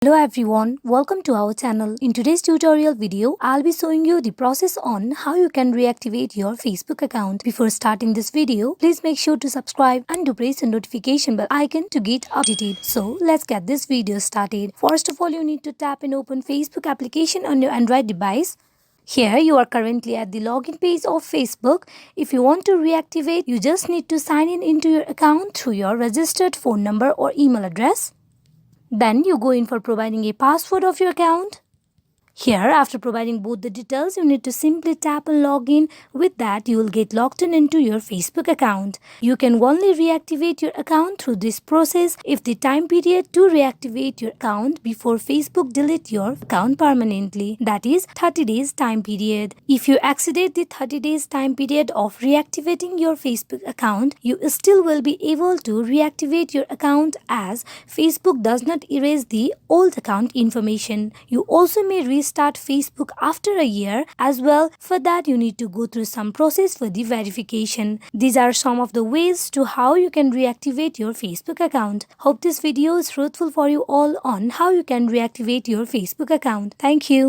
Hello everyone, welcome to our channel. In today's tutorial video, I'll be showing you the process on how you can reactivate your Facebook account. Before starting this video, please make sure to subscribe and to press the notification bell icon to get updated. So let's get this video started. First of all, you need to tap and open Facebook application on your Android device. Here you are currently at the login page of Facebook. If you want to reactivate, you just need to sign in into your account through your registered phone number or email address. Then you go in for providing a password of your account. Here, after providing both the details, you need to simply tap and log in. With that, you will get logged in into your Facebook account. You can only reactivate your account through this process if the time period to reactivate your account before Facebook delete your account permanently, that is 30 days time period. If you exceed the 30 days time period of reactivating your Facebook account, you still will be able to reactivate your account as Facebook does not erase the old account information. You also may restart Facebook after a year as well. For that, you need to go through some process for the verification. These are some of the ways to how you can reactivate your Facebook account. Hope this video is fruitful for you all on how you can reactivate your Facebook account. Thank you.